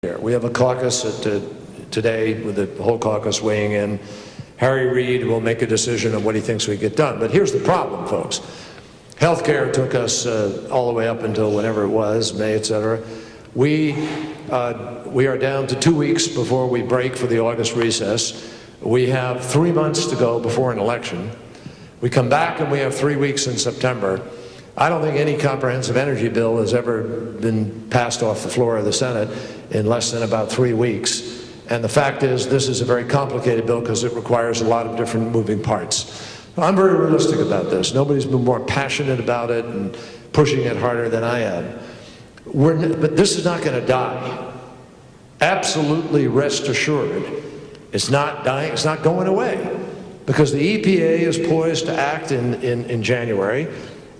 We have a caucus today with the whole caucus weighing in. Harry Reid will make a decision on what he thinks we get done. But here's the problem, folks. Healthcare took us all the way up until whenever it was, May, etc. We are down to 2 weeks before we break for the August recess. We have 3 months to go before an election. We come back and we have 3 weeks in September. I don't think any comprehensive energy bill has ever been passed off the floor of the Senate in less than about 3 weeks. And the fact is, this is a very complicated bill because it requires a lot of different moving parts. I'm very realistic about this. Nobody's been more passionate about it and pushing it harder than I am. But this is not going to die. Absolutely rest assured, it's not dying, it's not going away. Because the EPA is poised to act in January,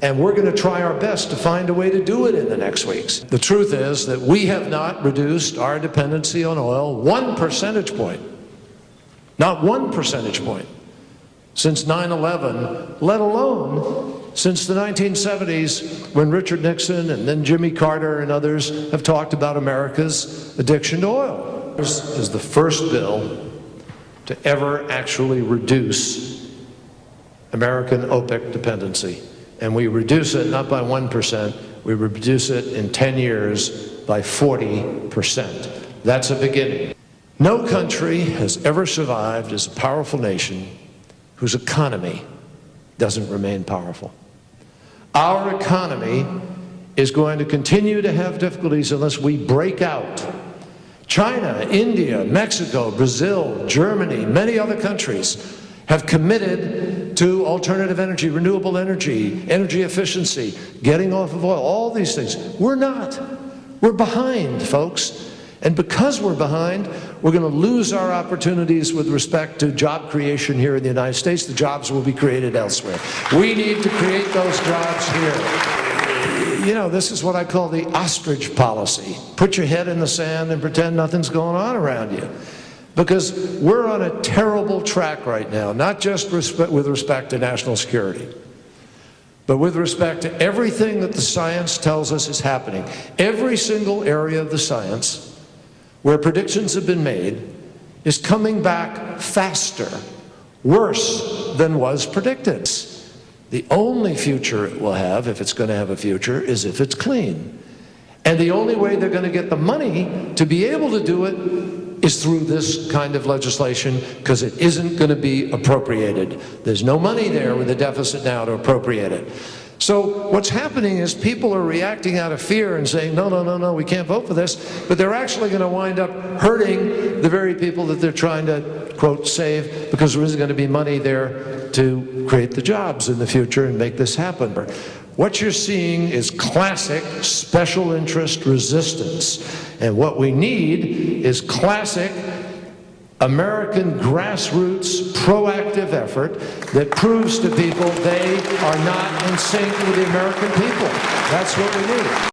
and we're going to try our best to find a way to do it in the next weeks. The truth is that we have not reduced our dependency on oil 1 percentage point. Not 1 percentage point. Since 9/11, let alone since the 1970s when Richard Nixon and then Jimmy Carter and others have talked about America's addiction to oil. This is the first bill to ever actually reduce American OPEC dependency. And we reduce it not by 1%, we reduce it in 10 years by 40%. That's a beginning. No country has ever survived as a powerful nation whose economy doesn't remain powerful. Our economy is going to continue to have difficulties unless we break out. China, India, Mexico, Brazil, Germany, many other countries have committed to alternative energy, renewable energy, energy efficiency, getting off of oil, all these things. We're not. We're behind, folks. And because we're behind, we're going to lose our opportunities with respect to job creation here in the United States. The jobs will be created elsewhere. We need to create those jobs here. You know, this is what I call the ostrich policy. Put your head in the sand and pretend nothing's going on around you. Because we're on a terrible track right now, not just with respect to national security, but with respect to everything that the science tells us is happening. Every single area of the science where predictions have been made is coming back faster, worse than was predicted. The only future it will have, if it's going to have a future, is if it's clean. And the only way they're going to get the money to be able to do it is through this kind of legislation, because it isn't going to be appropriated. There's no money there with a deficit now to appropriate it. So what's happening is people are reacting out of fear and saying, no, no, no, no, we can't vote for this, but they're actually going to wind up hurting the very people that they're trying to, quote, save, because there isn't going to be money there to create the jobs in the future and make this happen. What you're seeing is classic special interest resistance. And what we need is classic American grassroots proactive effort that proves to people they are not in sync with the American people. That's what we need.